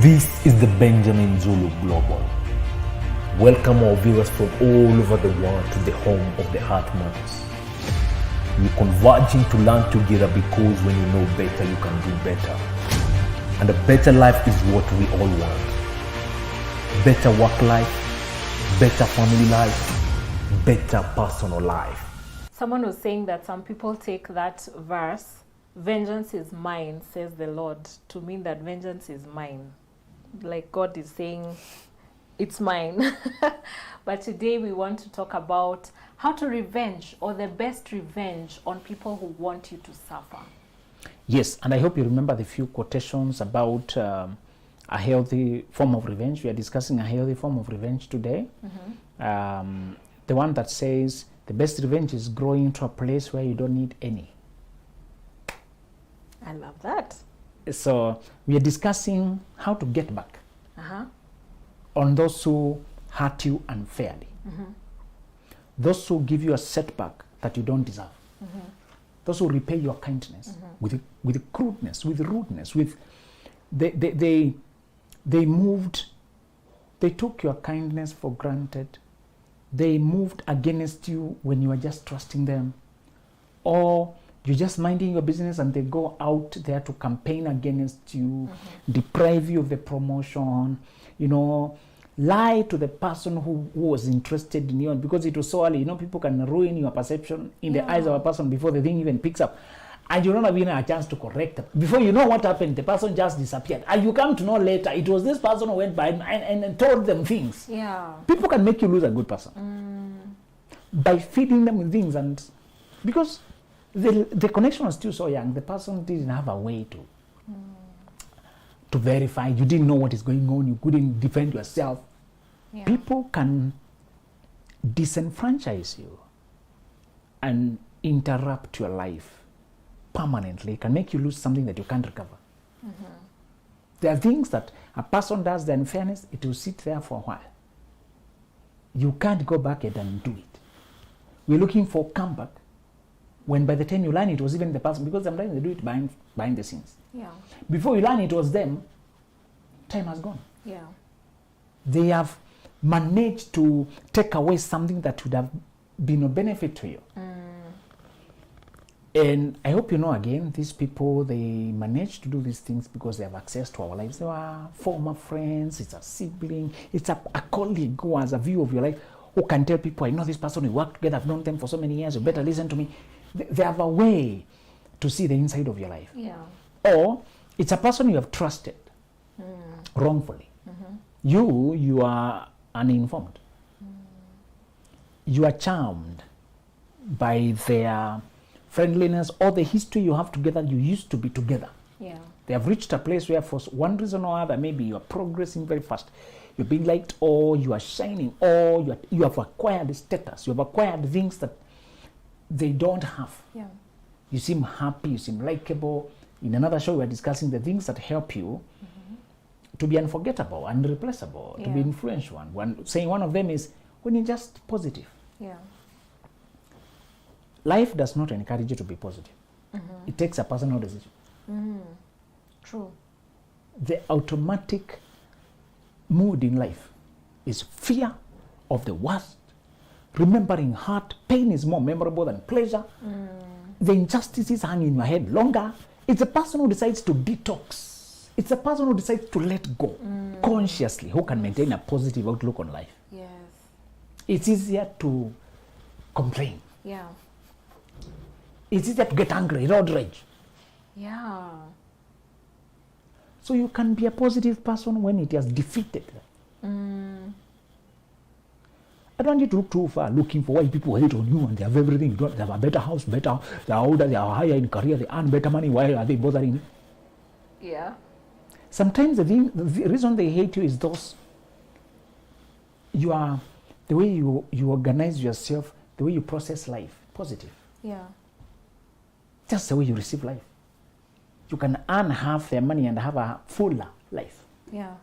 This is the Benjamin Zulu Global. Welcome our viewers from all over the world to the home of the Heartmans. We're converging to learn together because when you know better, you can do better. And a better life is what we all want. Better work life, better family life, better personal life. Someone was saying that some people take that verse, vengeance is mine, says the Lord, to mean that vengeance is mine. Like God is saying, it's mine. But today we want to talk about how to revenge, or the best revenge on people who want you to suffer. Yes, and I hope you remember the few quotations about a healthy form of revenge. We are discussing a healthy form of revenge today. Mm-hmm. The one that says, the best revenge is growing to a place where you don't need any. I love that. So we are discussing how to get back on those who hurt you unfairly. Mm-hmm. Those who give you a setback that you don't deserve. Mm-hmm. Those who repay your kindness with crudeness, with rudeness, with they took your kindness for granted. They moved against you when you were just trusting them. Or you're just minding your business and they go out there to campaign against you, deprive you of the promotion, lie to the person who was interested in you, because it was so early. People can ruin your perception in the eyes of a person before the thing even picks up. And you don't have even a chance to correct it. Before you know what happened, the person just disappeared. And you come to know later, it was this person who went by and told them things. Yeah. People can make you lose a good person by feeding them with things. And because the connection was still so young, the person didn't have a way to verify. You didn't know what is going on. You couldn't defend yourself. Yeah. People can disenfranchise you and interrupt your life permanently. It can make you lose something that you can't recover. Mm-hmm. There are things that a person does, the unfairness, it will sit there for a while. You can't go back and undo it. We're looking for comeback when by the time you learn it was even the person, because sometimes they do it behind the scenes. Yeah. Before you learn it was them, time has gone. Yeah. They have managed to take away something that would have been of benefit to you. And I hope you know, again, these people, they manage to do these things because they have access to our lives. They are former friends, it's a sibling, it's a colleague who has a view of your life, who can tell people, I know this person, we work together, I've known them for so many years, you better listen to me. They have a way to see the inside of your life. Yeah. Or it's a person you have trusted wrongfully. Mm-hmm. You are uninformed. You are charmed by their friendliness or the history you have together. You used to be together. Yeah. They have reached a place where for one reason or other, maybe you are progressing very fast. You're being liked, or you are shining, or you have acquired status. You have acquired things that they don't have. Yeah. You seem happy, you seem likable. In another show, we are discussing the things that help you to be unforgettable, unreplaceable, to be influential. Saying one of them is when you're just positive. Yeah. Life does not encourage you to be positive. Mm-hmm. It takes a personal decision. Mm-hmm. True. The automatic mood in life is fear of the worst, remembering hurt. Pain is more memorable than pleasure. The injustices hang in your head longer. It's a person who decides to detox. It's a person who decides to let go consciously, who can maintain a positive outlook on life. Yes. It's easier to complain. Yeah. It's easier to get angry, road rage. Yeah. So you can be a positive person when it has defeated them. I don't want you to look too far looking for why people hate on you and they have everything. They have a better house, they are older, they are higher in career, they earn better money. Why are they bothering you? Yeah. Sometimes the reason they hate you is the way you organize yourself, the way you process life, positive. Yeah. Just the way you receive life. You can earn half their money and have a fuller life. Yeah.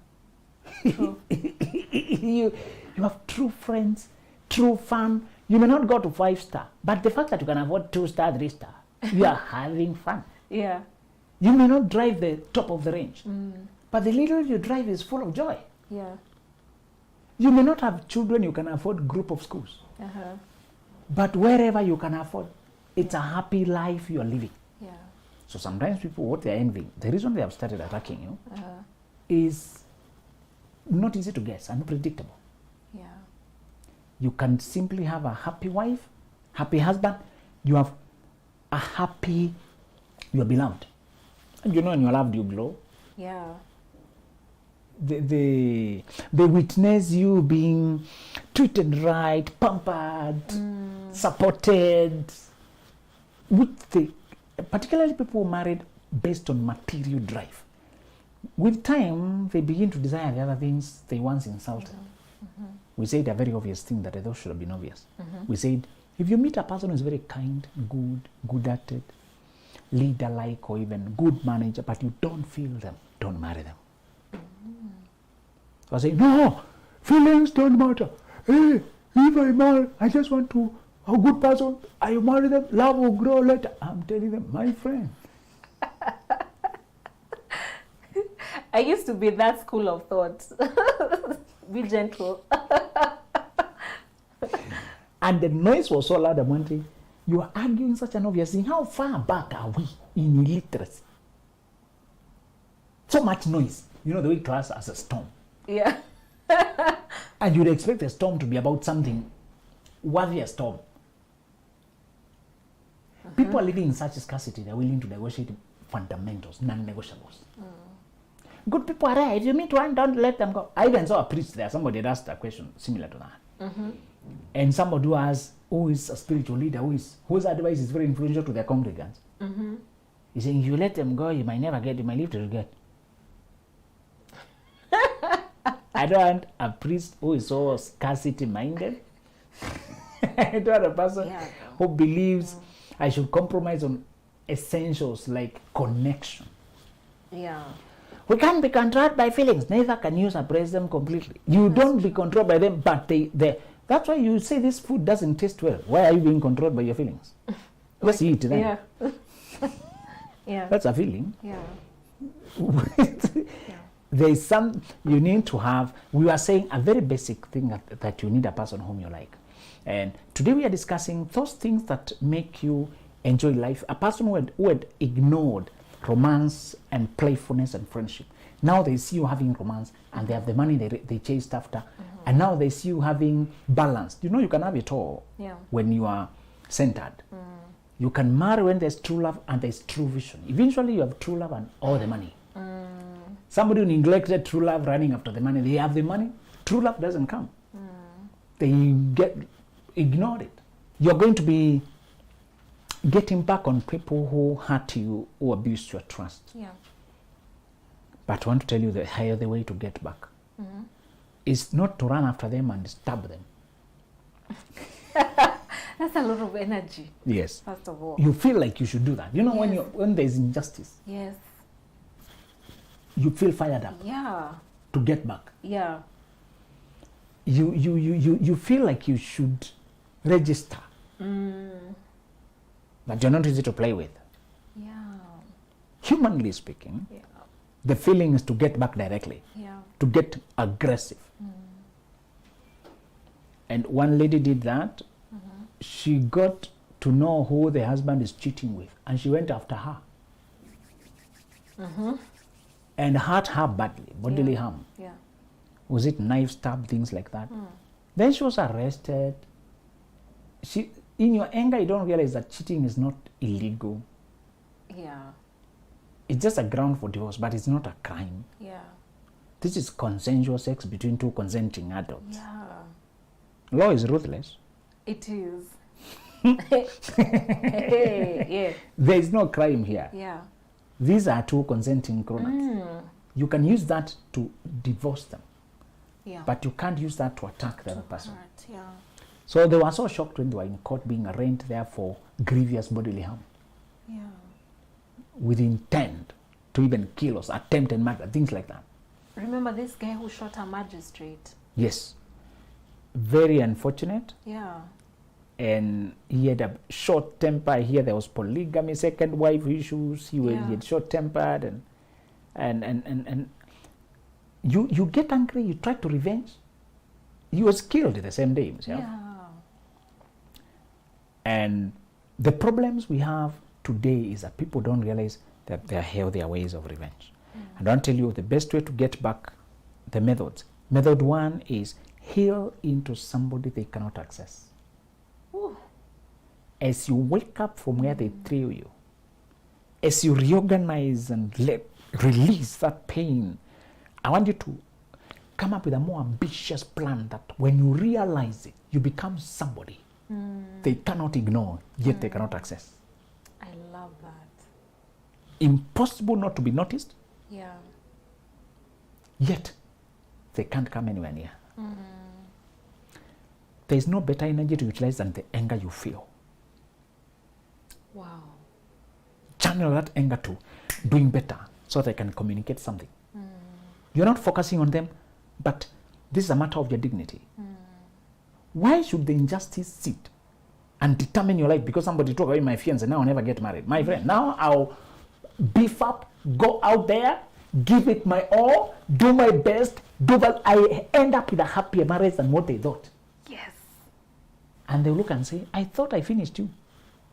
True. You have true friends, true fun. You may not go to 5-star, but the fact that you can afford 2-star, 3-star, you are having fun. Yeah. You may not drive the top of the range, but the little you drive is full of joy. Yeah. You may not have children you can afford group of schools, but wherever you can afford, it's a happy life you are living. Yeah. So sometimes people, what they are envying, the reason they have started attacking you is not easy to guess, unpredictable. Yeah. You can simply have a happy wife, happy husband, you have a happy, you are beloved. And you know when you are loved, you glow. Yeah. They witness you being treated right, pampered, supported, particularly people who married based on material drive. With time, they begin to desire the other things they once insulted. We said a very obvious thing that I thought should have been obvious. We said, if you meet a person who is very kind, good at it, leader-like, or even good manager, but you don't feel them, don't marry them. So I say, no, feelings don't matter. Hey, if I marry, I just want to, a good person, I marry them, love will grow later. I'm telling them, my friend. I used to be that school of thought. Be gentle. And the noise was so loud, I'm wondering, you are arguing such an obvious thing. How far back are we in illiteracy? So much noise. You know, the way class as a storm. Yeah. And you'd expect a storm to be about something worthy a storm. People are living in such scarcity, they're willing to negotiate fundamentals, non-negotiables. Good people are right. You meet one, don't let them go. I even saw a priest there. Somebody had asked a question similar to that. And somebody who is a spiritual leader, whose advice is very influential to their congregants. He's saying, if you let them go, you might never get, you might live to regret. I don't want a priest who is so scarcity minded. I don't want a person who believes I should compromise on essentials like connection. Yeah. We can't be controlled by feelings. Neither can you suppress them completely. You don't be controlled by them, but that's why you say this food doesn't taste well. Why are you being controlled by your feelings? Let's eat then. Yeah. Yeah. That's a feeling. Yeah. There is some you need to have. We are saying a very basic thing that you need a person whom you like. And today we are discussing those things that make you enjoy life. A person who had ignored romance and playfulness and friendship. Now they see you having romance and they have the money they chased after. And now they see you having balance. You know, you can have it all when you are centered. You can marry when there's true love and there's true vision. Eventually you have true love and all the money. Somebody who neglected true love running after the money, they have the money. True love doesn't come. They ignore it. You're going to be getting back on people who hurt you, who abused your trust. Yeah. But I want to tell you the higher the way to get back is not to run after them and stab them. That's a lot of energy. Yes. First of all. You feel like you should do that. You know, when there's injustice, Yes. you feel fired up Yeah. to get back. Yeah. You feel like you should register. But you're not easy to play with. Yeah. Humanly speaking, Yeah. the feeling is to get back directly, Yeah. to get aggressive. And one lady did that. She got to know who the husband is cheating with, and she went after her. And hurt her badly, bodily harm. Yeah. Was it knife stab, things like that? Then she was arrested. In your anger, you don't realize that cheating is not illegal. Yeah. It's just a ground for divorce, but it's not a crime. Yeah. This is consensual sex between two consenting adults. Yeah. Law is ruthless. It is. Yeah. There is no crime here. Yeah. These are two consenting grown-ups. You can use that to divorce them, Yeah. but you can't use that to attack the other person. Right. Yeah. So they were so shocked when they were in court being arraigned there for grievous bodily harm Yeah. with intent to even kill or attempted murder, things like that. Remember this guy who shot a magistrate? Yes. Very unfortunate. Yeah. And he had a short temper. Here there was polygamy, second wife issues. He had short tempered, and You get angry, you try to revenge. He was killed the same day himself. Yeah. And the problems we have today is that people don't realize that there are healthier ways of revenge. And I'll tell you the best way to get back the methods. Method one is heal into somebody they cannot access. Ooh. As you wake up from where they threw you, as you reorganize and release that pain, I want you to come up with a more ambitious plan that when you realize it, you become somebody they cannot ignore, yet they cannot access. I love that. Impossible not to be noticed, Yeah. yet they can't come anywhere near. There is no better energy to utilize than the anger you feel. Wow. Channel that anger to doing better so they can communicate something. You're not focusing on them, but this is a matter of your dignity. Why should the injustice sit and determine your life? Because somebody took away my fiance, now I'll never get married. My friend, now I'll beef up, go out there, give it my all, do my best, do that. I end up with a happier marriage than what they thought. Yes. And they look and say, I thought I finished you.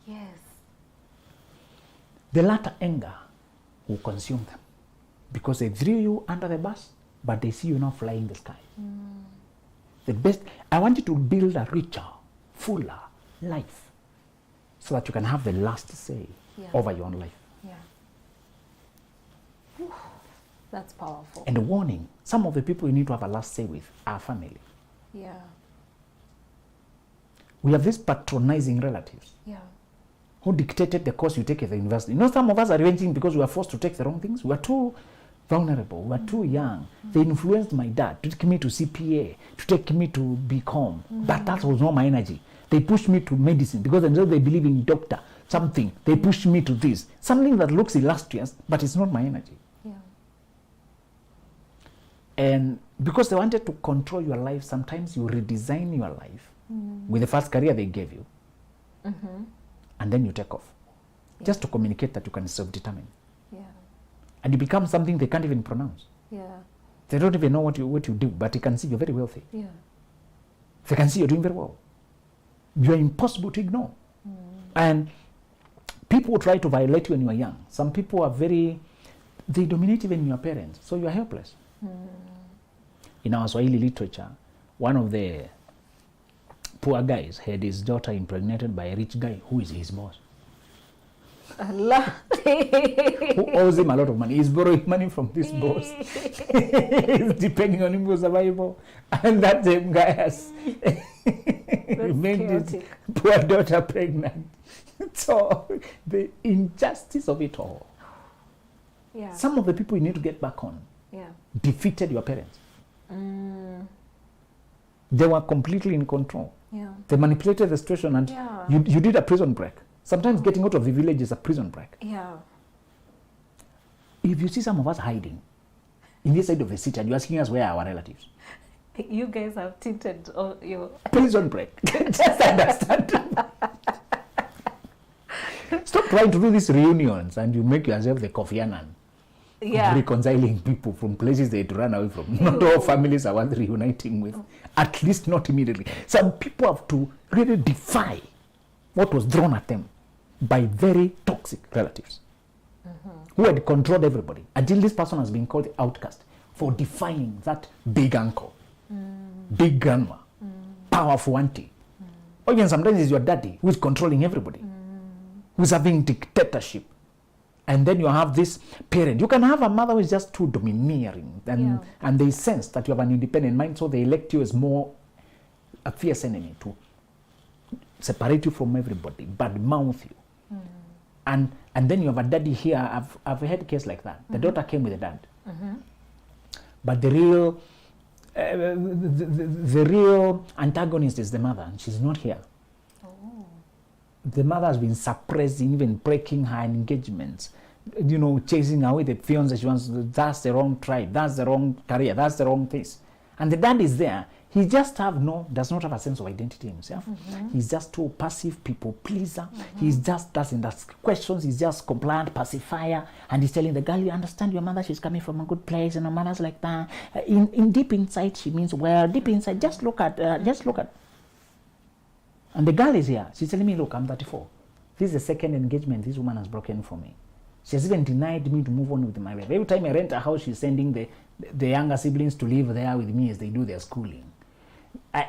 Yes. The latter anger will consume them because they threw you under the bus, but they see you now flying in the sky. The best, I want you to build a richer, fuller life so that you can have the last say over your own life. Yeah. Whew. That's powerful. And a warning, some of the people you need to have a last say with are family. Yeah. We have these patronizing relatives Yeah. who dictated the course you take at the university. You know, some of us are revenging because we were forced to take the wrong things. We are too vulnerable. We are too young. They influenced my dad to take me to CPA, to take me to BCom. But that was not my energy. They pushed me to medicine because they believe in doctor, something. They pushed me to this. Something that looks illustrious, but it's not my energy. Yeah. And because they wanted to control your life, sometimes you redesign your life with the first career they gave you. And then you take off. Just to communicate that you can self-determine. Yeah. And you become something they can't even pronounce. Yeah. They don't even know what you do, but they can see you're very wealthy. Yeah. They can see you're doing very well. You're impossible to ignore. And people try to violate you when you are young. Some people are they dominate even your parents, so you are helpless. In our Swahili literature, one of the poor guys had his daughter impregnated by a rich guy who is his boss. Allah. Who owes him a lot of money. He's borrowing money from this boss. He's depending on him for survival. And that same guy has made his poor daughter pregnant. So the injustice of it all. Yeah. Some of the people you need to get back on defeated your parents. They were completely in control. Yeah. They manipulated the situation and you did a prison break. Sometimes getting out of the village is a prison break. Yeah. If you see some of us hiding in this side of the city and you're asking us where are our relatives, You guys have tinted all your prison break. Just understand. Stop trying to do these reunions and you make yourself the Kofi Annan. Reconciling people from places they had to run away from. Not all families are worth reuniting with. At least not immediately. Some people have to really defy what was thrown at them by very toxic relatives who had controlled everybody until this person has been called the outcast for defying that big uncle, big grandma, powerful auntie. Or even sometimes it's your daddy who is controlling everybody, who's having dictatorship. And then you have this parent. You can have a mother who is just too domineering and they sense that you have an independent mind, so they elect you as more a fierce enemy to separate you from everybody, badmouth you. And then you have a daddy here. I've had a case like that. The daughter came with the dad. But the real antagonist is the mother, and she's not here. The mother has been suppressing, even breaking her engagements, chasing away the fiancé. She wants, that's the wrong tribe, that's the wrong career, that's the wrong thing. And the dad is there. He just does not have a sense of identity himself. He's just too passive, people pleaser. He just doesn't ask questions. He's just compliant pacifier, and he's telling the girl, "You understand your mother? She's coming from a good place, and her mother's like that." In deep inside, she means well. Deep inside, just look at. And the girl is here. She's telling me, "Look, I'm 34. This is the second engagement this woman has broken for me. She has even denied me to move on with my life. Every time I rent a house, she's sending the younger siblings to live there with me as they do their schooling.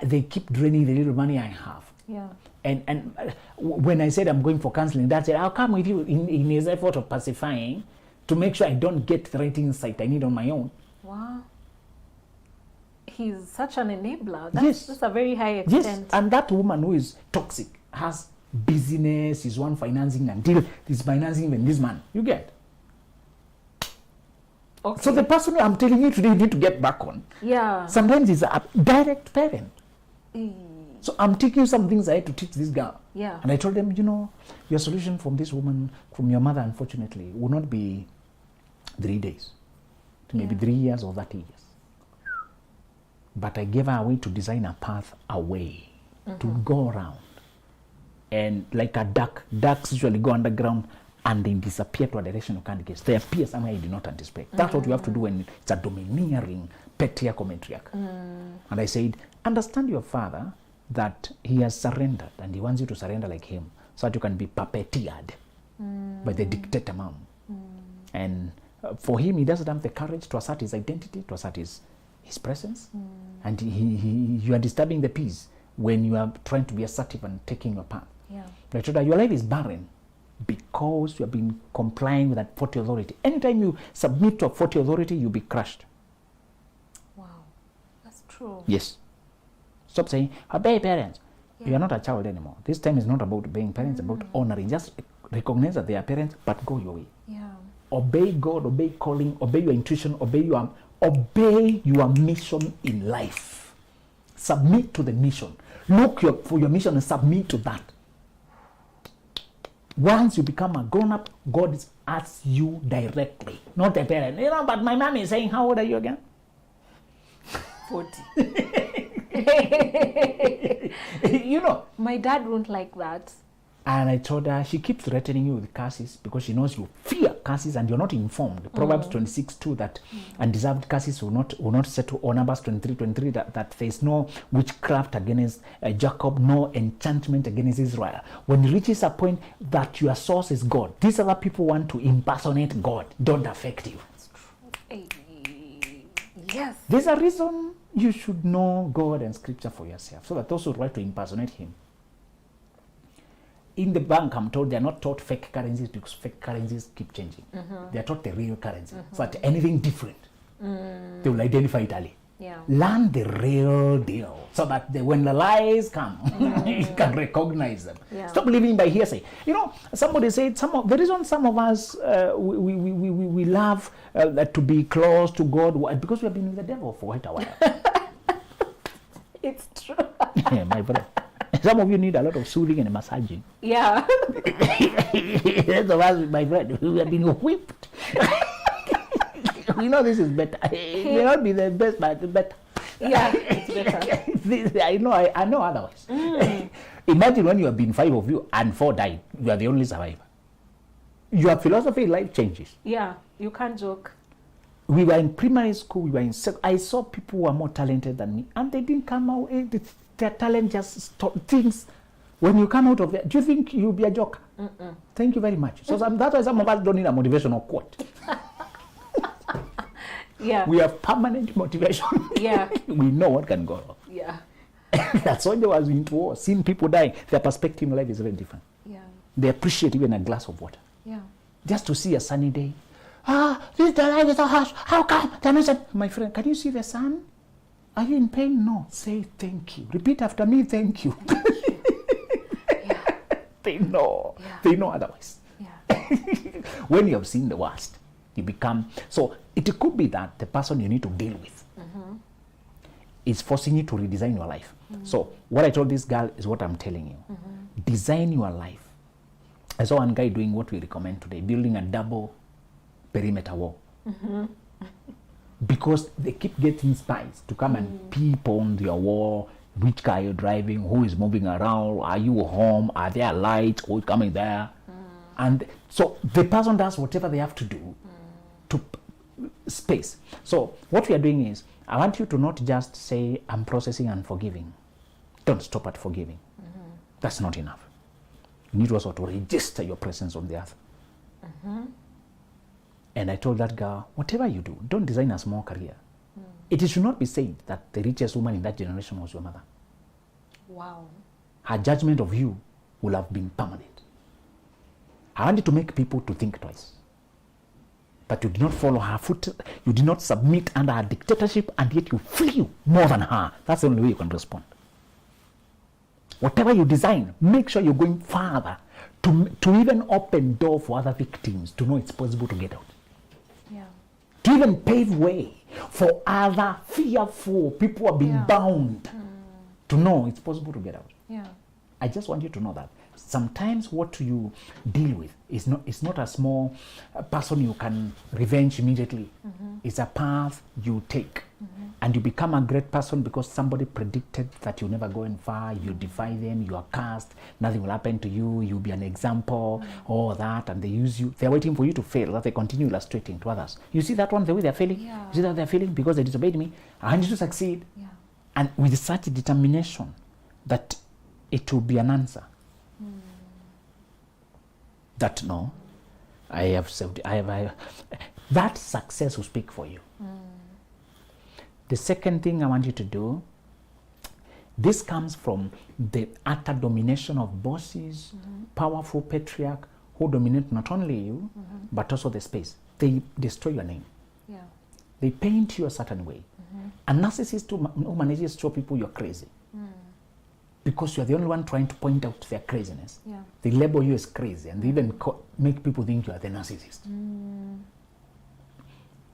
They keep draining the little money I have." Yeah. And when I said I'm going for counseling, Dad said, "I'll come with you," in his effort of pacifying, to make sure I don't get the right insight I need on my own. Wow. He's such an enabler. Yes. That's a very high extent. Yes, and that woman who is toxic has business, is one financing until this financing even this man. You get? Okay. So the person I'm telling you today, you need to get back on. Yeah. Sometimes it's a direct parent. So I'm taking some things I had to teach this girl. Yeah. And I told them, your solution from this woman, from your mother, unfortunately, will not be 3 days. To maybe 3 years or 30 years. But I gave her a way to design a path away, to go around. And like a ducks usually go underground and they disappear to a direction you can't guess. They appear somewhere you did not anticipate. That's what you have to do when it's a domineering patriarch or matriarch. And I said, understand your father, that he has surrendered and he wants you to surrender like him so that you can be puppeteered by the dictator mom. And for him, he doesn't have the courage to assert his identity, to assert his presence. And you are disturbing the peace when you are trying to be assertive and taking your path. Yeah. But I told her, your life is barren because you have been complying with that 40 authority. Anytime you submit to a 40 authority, you'll be crushed. Wow. That's true. Yes. Stop saying, obey parents. Yeah. You are not a child anymore. This time is not about obeying parents, it's about honoring. Just recognize that they are parents, but go your way. Yeah. Obey God, obey calling, obey your intuition, obey your mission in life. Submit to the mission. Look for your mission and submit to that. Once you become a grown-up, God asks you directly, not the parent. But my mom is saying, how old are you again? 40. My dad won't like that. And I told her, she keeps threatening you with curses because she knows you fear curses and you're not informed. Proverbs 26:2 that undeserved curses will not settle. Or Numbers 23:23 that there is no witchcraft against Jacob, no enchantment against Israel. When it reaches a point that your source is God, these other people want to impersonate God. Don't affect you. That's true. Yes. There's a reason you should know God and Scripture for yourself, so that those who try to impersonate Him. In the bank, I'm told they are not taught fake currencies because fake currencies keep changing. They are taught the real currency. So that anything different, they will identify it early. Yeah. Learn the real deal so that when the lies come, you can recognize them. Yeah. Stop living by hearsay. Somebody said the reason some of us we love to be close to God because we have been with the devil for quite a while. It's true. Yeah, my brother. Some of you need a lot of soothing and massaging. Yeah. That's of us, my friend, we have been whipped. We know this is better. It may not be the best, but it's better. Yeah, it's better. I know otherwise. Imagine when you have been 5 of you and 4 died. You are the only survivor. Your philosophy in life changes. Yeah, you can't joke. We were in primary school, I saw people who were more talented than me, and they didn't come out. Their talent just stopped things. When you come out of it, do you think you'll be a joker? Thank you very much. So that's why some of us don't need a motivational quote. Yeah. We have permanent motivation. Yeah. We know what can go wrong. Yeah. That's why they was into war. Seeing people die, their perspective in life is very different. Yeah. They appreciate even a glass of water. Yeah. Just to see a sunny day. The life is so harsh. How come? My friend, can you see the sun? Are you in pain? No. Say thank you. Repeat after me, thank you. Yeah. They know. Yeah. They know otherwise. Yeah. When you have seen the worst, you become... So it could be that the person you need to deal with is forcing you to redesign your life. So what I told this girl is what I'm telling you. Design your life. I saw one guy doing what we recommend today, building a double perimeter wall. because they keep getting spies to come and peep on your wall. Which car you're driving, who is moving around, are you home, are there lights, who's coming there? And so the person does whatever they have to do to space. So what we are doing is, I want you to not just say, I'm processing and forgiving. Don't stop at forgiving. That's not enough. You need also to register your presence on the earth. And I told that girl, whatever you do, don't design a small career. It should not be said that the richest woman in that generation was your mother. Wow. Her judgment of you will have been permanent. I wanted to make people to think twice. But you did not follow her foot, you did not submit under her dictatorship, and yet you flew more than her. That's the only way you can respond. Whatever you design, make sure you're going further to even open door for other victims to know it's possible to get out. Yeah. To even pave way for other fearful people who are being bound to know it's possible to get out. Yeah. I just want you to know that sometimes what you deal with is not a small person you can revenge immediately. It's a path you take. And you become a great person because somebody predicted that you never go in far, you defy them, you are cast, nothing will happen to you, you'll be an example, all that, and they use you. They're waiting for you to fail, that they continue illustrating to others. You see that one, the way they're failing? Yeah. You see that they're failing because they disobeyed me? I want you to succeed. Yeah. And with such determination that it will be an answer. That no, I have saved, that success will speak for you. The second thing I want you to do, this comes from the utter domination of bosses, powerful patriarch who dominate not only you, but also the space. They destroy your name. Yeah. They paint you a certain way. A narcissist who manages to show people you're crazy. Because you're the only one trying to point out their craziness. Yeah. They label you as crazy and they even make people think you are the narcissist.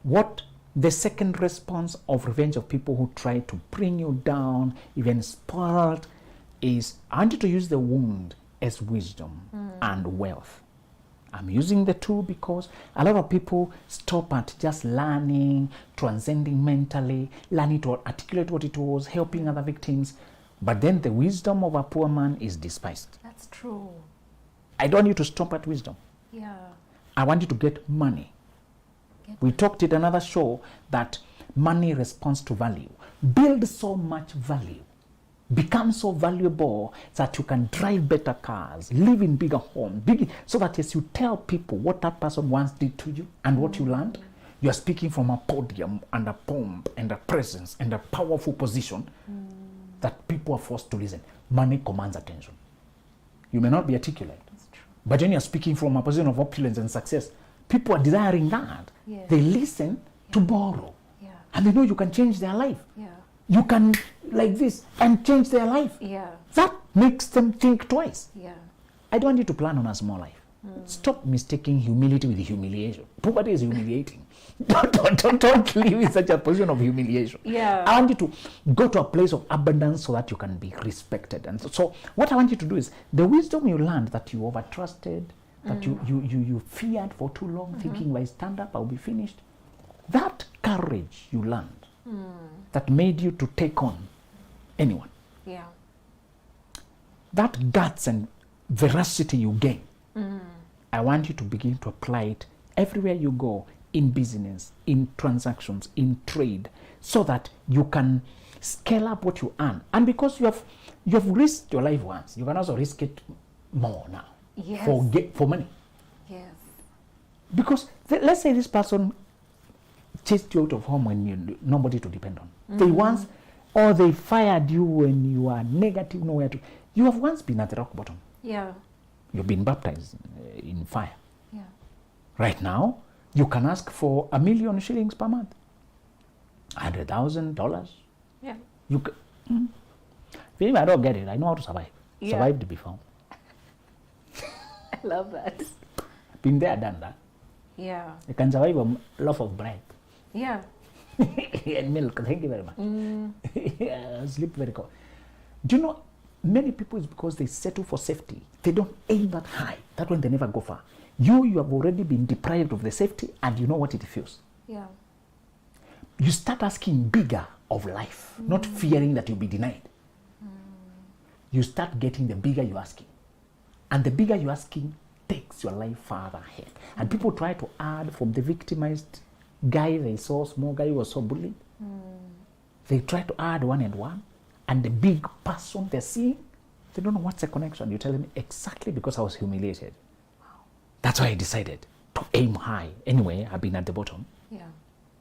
What the second response of revenge of people who try to bring you down, even spoiled, is I want you to use the wound as wisdom and wealth. I'm using the two because a lot of people stop at just learning, transcending mentally, learning to articulate what it was, helping other victims. But then the wisdom of a poor man is despised. That's true. I don't want you to stop at wisdom. Yeah. I want you to get money. We talked in another show that money responds to value. Build so much value. Become so valuable that you can drive better cars, live in bigger homes, so that as you tell people what that person once did to you and what you learned, you are speaking from a podium and a pomp and a presence and a powerful position that people are forced to listen. Money commands attention. You may not be articulate, but when you're speaking from a position of opulence and success, people are desiring that. Yeah. They listen to borrow. Yeah. And they know you can change their life. Yeah. You can, like this, and change their life. Yeah. That makes them think twice. Yeah. I don't want you to plan on a small life. Stop mistaking humility with humiliation. Poverty is humiliating. Don't live in such a position of humiliation. Yeah. I want you to go to a place of abundance so that you can be respected. And so what I want you to do is the wisdom you learned that you overtrusted, that you feared for too long, thinking if I stand up, I'll be finished. That courage you learned that made you to take on anyone. Yeah. That guts and veracity you gain, I want you to begin to apply it everywhere you go, in business, in transactions, in trade, so that you can scale up what you earn. And because you have risked your life once, you can also risk it more now. Yes. For money. Yes. Because let's say this person chased you out of home when you nobody to depend on. They once, or they fired you when you are negative, nowhere to. You have once been at the rock bottom. Yeah. You've been baptized in fire. Yeah. Right now, you can ask for 1 million shillings per month, $100,000. Yeah. You can. If I don't get it, I know how to survive. Yeah. Survived before. I love that. Been there, done that. Yeah. You can survive a loaf of bread. Yeah. And milk. Thank you very much. Sleep very cold. Do you know, many people, it's because they settle for safety. They don't aim that high. That one they never go far. You have already been deprived of the safety and you know what it feels. Yeah. you start asking bigger of life, not fearing that you'll be denied. You start getting the bigger you're asking. And the bigger you're asking takes your life farther ahead. And people try to add from the victimized guy they saw, small guy who was so bullied. They try to add one and one. And the big person they're seeing, they don't know what's the connection. You tell them exactly because I was humiliated. That's why I decided to aim high. Anyway, I've been at the bottom. Yeah.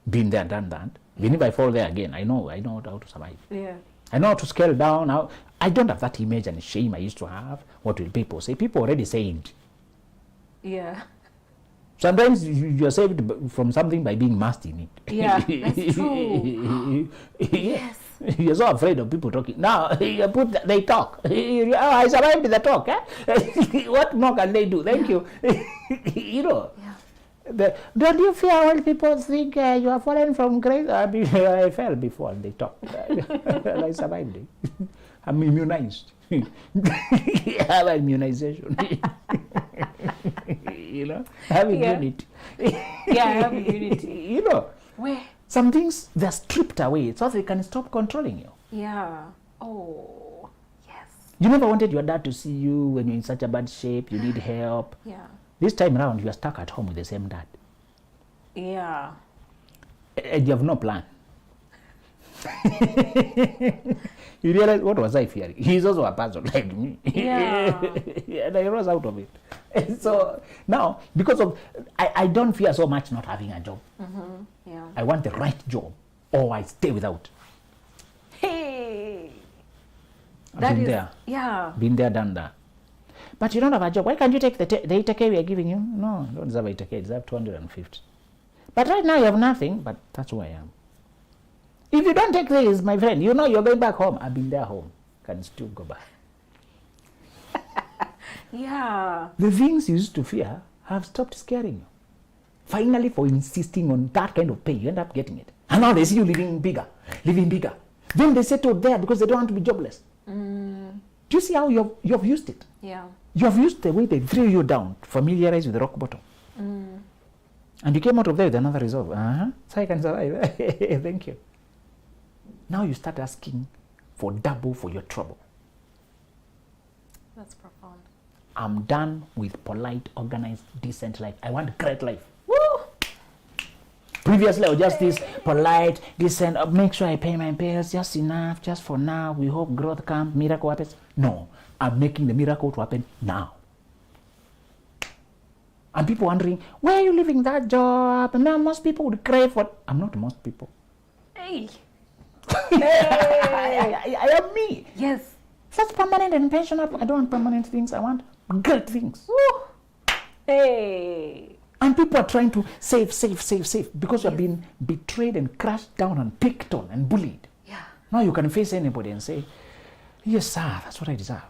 Been there, done that. Even if I fall there again, I know how to survive. Yeah. I know how to scale down. I don't have that image and shame I used to have. What will people say? People already saved. Yeah. Sometimes you're saved from something by being masked in it. Yeah, that's true. Yes. You're so afraid of people talking. Now, they talk. Oh, I survived the talk. Eh? What more can they do? Thank you. You know. Yeah. Don't you fear when people think you are fallen from grace? I fell before and they talked. And I survived it. I'm immunized. I have immunization. You know, I have immunity. Yeah, I have immunity. You know, Where? some things they're stripped away so they can stop controlling you. Yeah. Oh, yes. You never wanted your dad to see you when you're in such a bad shape, you need help. Yeah. This time around, you are stuck at home with the same dad. Yeah. And you have no plan. You realize, what was I fearing? He's also a person like me. Yeah. And I rose out of it. And so now, because of, I don't fear so much not having a job. Yeah. I want the right job, or I stay without. Hey. I've That been is, there. yeah. Been there, done that. But you don't have a job. Why can't you take the 80K we are giving you? No, don't deserve 80K. You deserve 250. But right now you have nothing, but that's who I am. If you don't take this, my friend, you know you're going back home. I've been there home. Can still go back. Yeah. The things you used to fear have stopped scaring you. Finally, for insisting on that kind of pay, you end up getting it. And now they see you living bigger. Then they settle there because they don't want to be jobless. Do you see how you have used it? Yeah. You have used the way they threw you down to familiarize with the rock bottom. And you came out of there with another resolve. So I can survive. Thank you. Now you start asking for double for your trouble. That's profound. I'm done with polite, organized, decent life. I want great life. Woo! Previously, I was just this polite, decent, make sure I pay my bills, just enough, just for now. We hope growth comes, miracle happens. No, I'm making the miracle to happen now. And people wondering, where are you leaving that job? And now most people would crave for. I'm not most people. Hey. I am me. Yes. Such permanent and pensionable. I don't want permanent things. I want great things. Woo. Hey. And people are trying to save because you have been betrayed and crushed down and picked on and bullied. Yeah. Now you can face anybody and say, yes, sir, that's what I deserve.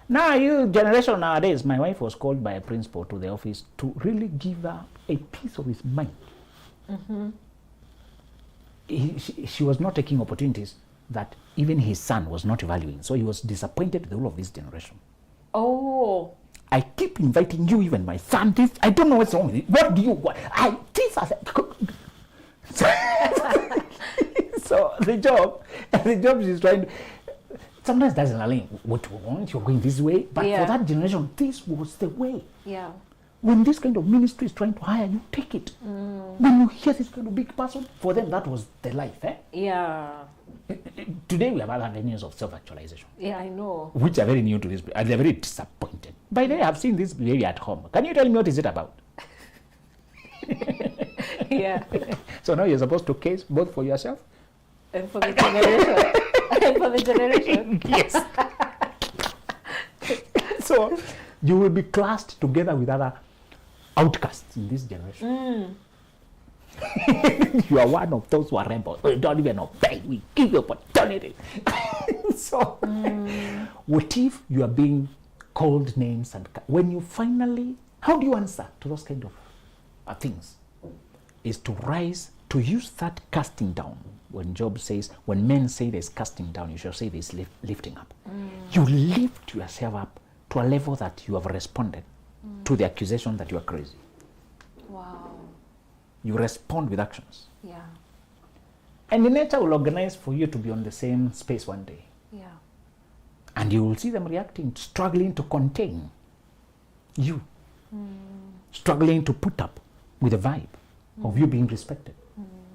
Now, you generation nowadays, my wife was called by a principal to the office to really give her a piece of his mind. She was not taking opportunities that even his son was not valuing. So he was disappointed with all of this generation. Oh. I keep inviting you, even my son. This, I don't know what's wrong with it. What do you want? So the job she's trying to, sometimes doesn't align what you want. You're going this way. But for that generation, this was the way. Yeah. When this kind of ministry is trying to hire you, take it. When you hear this kind of big person, for them that was the life. Yeah. Today we have other avenues of self-actualization. Yeah, I know. Which are very new to this, and they're very disappointed. By the way, I've seen this behavior at home. Can you tell me what is it about? Yeah. So now you're supposed to case both for yourself And for the generation. And for the generation. Yes. So you will be classed together with other outcasts in this generation. You are one of those who are rebels. We don't even obey. We give you opportunity. So what if you are being called names? And when you finally, how do you answer to those kind of things? Is to rise, to use that casting down. When Job says, when men say there's casting down, you shall say there's lifting up. You lift yourself up to a level that you have responded to the accusation that you are crazy. Wow. You respond with actions. Yeah. And the nature will organize for you to be on the same space one day. Yeah. And you will see them reacting, struggling to contain you. Struggling to put up with the vibe of you being respected.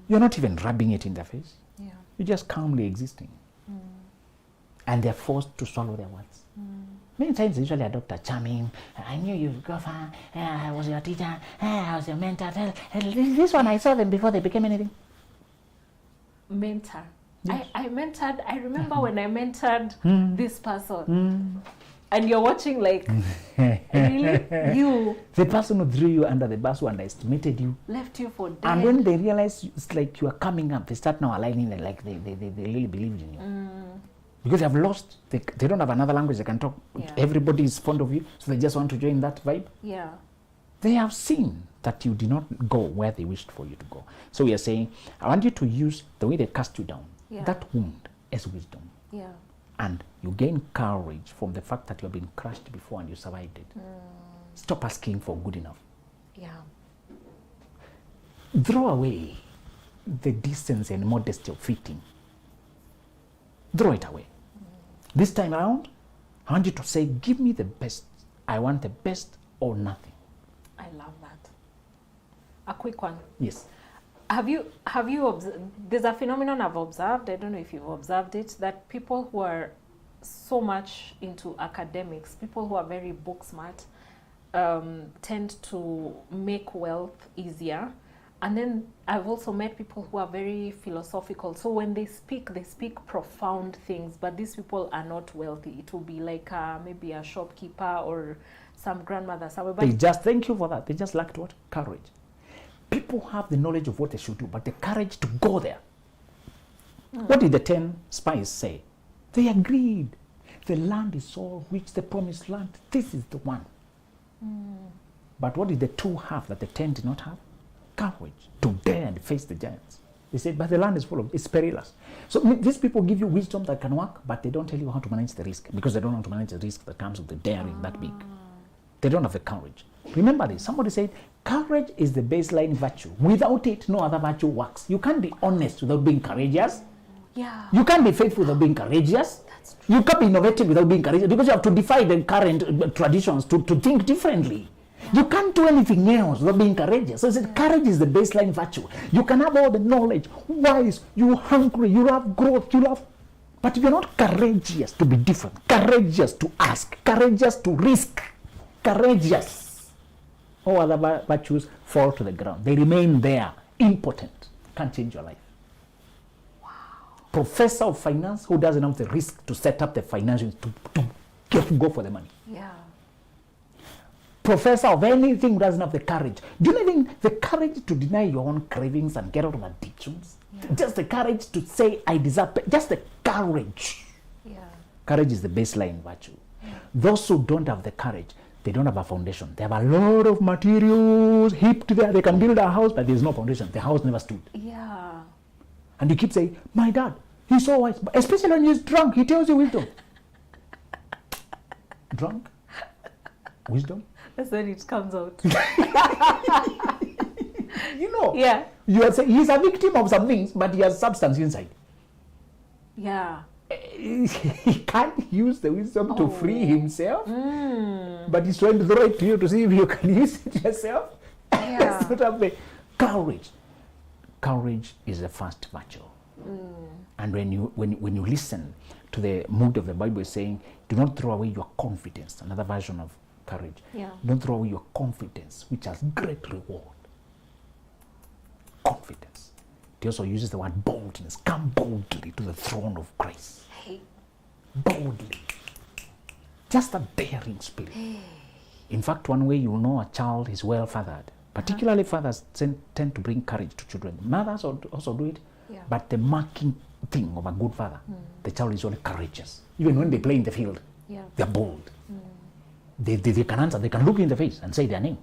You're not even rubbing it in their face. Yeah. You're just calmly existing. And they're forced to swallow their words. Many times, usually a doctor charming, I knew you'd go far, I was your teacher, I was your mentor. This one, I saw them before they became anything. Mentor. Yes. I mentored, I remember when I mentored this person. And you're watching like, really? You The person who threw you under the bus, who underestimated you. left you for dead. And when they realize it's like you are coming up, they start now aligning it like they really believed in you. Because they have lost, they don't have another language they can talk. Yeah. Everybody is fond of you, so they just want to join that vibe. Yeah. They have seen that you did not go where they wished for you to go. So we are saying, I want you to use the way they cast you down, Yeah. that wound as wisdom. Yeah. And you gain courage from the fact that you have been crushed before and you survived it. Stop asking for good enough. Yeah. Throw away the decency and modesty of fitting. Throw it away. This time around, I want you to say, give me the best. I want the best or nothing. I love that. A quick one. Yes. Have you there's a phenomenon I've observed, I don't know if you've observed it, that people who are so much into academics, people who are very book smart, tend to make wealth easier. And then I've also met people who are very philosophical. So when they speak profound things, but these people are not wealthy. It will be like maybe a shopkeeper or some grandmother somewhere. But Thank you for that. They just lacked what? Courage. People have the knowledge of what they should do, but the courage to go there. What did the 10 spies say? They agreed. The land is all rich, the promised land. This is the one. But what did the 2 have that the 10 did not have? Courage to dare and face the giants. They said, but the land is it's perilous. So these people give you wisdom that can work, but they don't tell you how to manage the risk, because they don't know how to manage the risk that comes with the daring that big. They don't have the courage. Remember this. Somebody said, courage is the baseline virtue. Without it, no other virtue works. You can't be honest without being courageous. yeah. You can't be faithful without being courageous. That's true. You can't be innovative without being courageous, because you have to defy the current traditions to think differently. You can't do anything else without being courageous. So I said, courage is the baseline virtue. You can have all the knowledge, wise, you're hungry, you love growth, you love... But if you're not courageous to be different, courageous to ask, courageous to risk, courageous, all other virtues fall to the ground. They remain there, impotent. Can't change your life. Wow. Professor of finance who doesn't have the risk to set up the financials to go for the money. Yeah. Professor of anything who doesn't have the courage. Do you think the courage to deny your own cravings and get out of addictions? Yeah. Just the courage to say, I deserve, just the courage. Yeah. Courage is the baseline virtue. Yeah. Those who don't have the courage, they don't have a foundation. They have a lot of materials heaped there. They can build a house, but there's no foundation. The house never stood. Yeah. And you keep saying, my dad, he's so wise. Especially when he's drunk, he tells you wisdom. Drunk? Wisdom? That's when it comes out. You know, Yeah. you are saying he's a victim of some things, but he has substance inside. Yeah. He can't use the wisdom to free himself, but he's trying to throw it to you to see if you can use it yourself. Yeah. Sort of the courage. Courage is the first virtue. And when you listen to the mood of the Bible is saying, do not throw away your confidence. Another version of courage. Yeah. Don't throw away your confidence, which has great reward. Confidence. He also uses the word boldness. Come boldly to the throne of grace. Hey. Boldly. Just a daring spirit. Hey. In fact, one way you know a child is well fathered. Particularly fathers tend to bring courage to children. Mothers also do it. Yeah. But the marking thing of a good father, the child is only courageous. Even when they play in the field, they're bold. They can answer, they can look you in the face and say their name.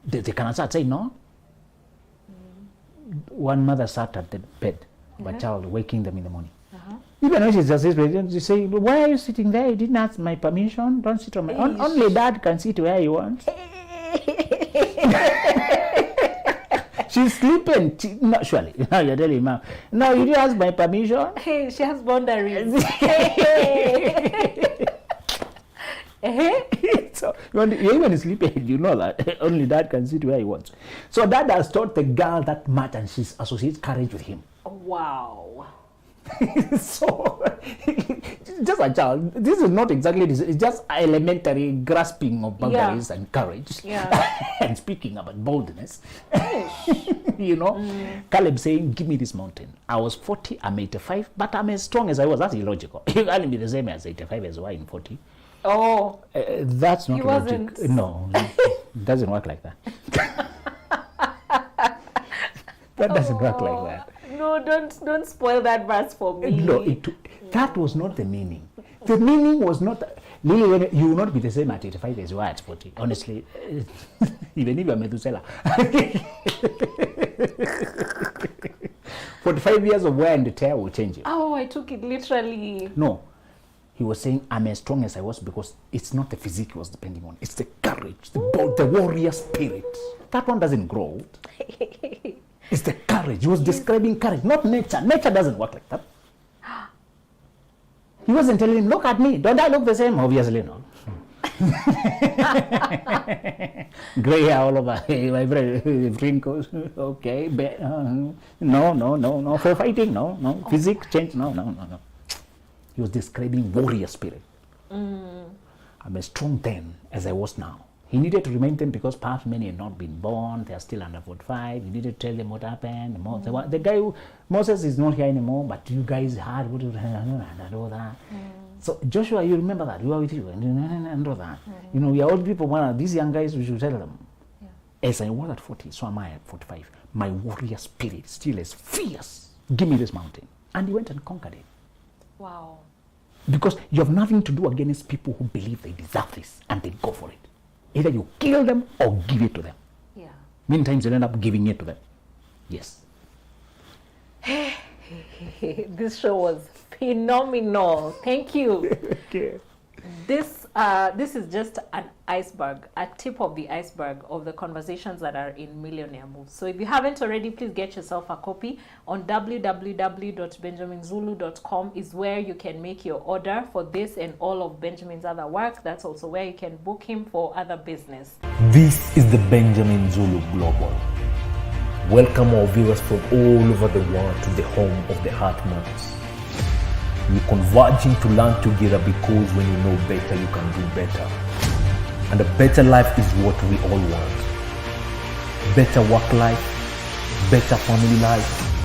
They can answer and say no. One mother sat at the bed of a child, waking them in the morning. Even though she's just you say, why are you sitting there? You didn't ask my permission. Don't sit on my own. Only dad can sit where you want. She's sleeping. No, surely. Now you're telling me, ma'am. No, you didn't ask my permission. Hey, she has boundaries. Hey. So even sleeping, you know that only dad can sit where he wants. So dad has taught the girl that much, and she's associates courage with him. Wow. So just a child. This is not exactly this. It's just elementary grasping of boundaries and courage. Yeah. And speaking about boldness. You know, Caleb saying, "Give me this mountain." I was 40. I'm 85, but I'm as strong as I was. That's illogical. You can't be the same as 85 as you are in 40. Oh, That's not he logic. wasn't. No, it doesn't work like that. That doesn't work like that. No, don't spoil that verse for me. No, that was not the meaning. The meaning was not, Lily, you will not be the same at 85 as you are at 40. Honestly, even if you're Methuselah. 45 years of wear and tear will change you. Oh, I took it literally. No. He was saying, I'm as strong as I was because it's not the physique he was depending on. It's the courage, the warrior spirit. That one doesn't grow. It's the courage. He was describing courage, not nature. Nature doesn't work like that. He wasn't telling him, look at me. Don't I look the same? Obviously, no. Gray hair all over. My wrinkles. Okay. No. For fighting, no. Physique change, no. He was describing warrior spirit. I'm as strong then as I was now. He needed to remind them because perhaps many had not been born. They are still under 45. He needed to tell them what happened. The guy, Moses is not here anymore, but you guys had what and all that. So Joshua, you remember that? We were with you and all that. You know, we are old people. These young guys, we should tell them. Yeah. As I was at 40, so am I at 45. My warrior spirit still is fierce. Give me this mountain. And he went and conquered it. Wow. Because you have nothing to do against people who believe they deserve this and they go for it. Either you kill them or give it to them. Yeah. Many times you end up giving it to them. Yes. This show was phenomenal. Thank you. Okay. This is just an iceberg, a tip of the iceberg of the conversations that are in Millionaire Moves. So if you haven't already, please get yourself a copy. On www.benjaminzulu.com is where you can make your order for this and all of Benjamin's other work. That's also where you can book him for other business. This is the Benjamin Zulu Global. Welcome our viewers from all over the world to the home of the Heartmans. We're converging to learn together because when you know better, you can do better. And a better life is what we all want. Better work life, better family life,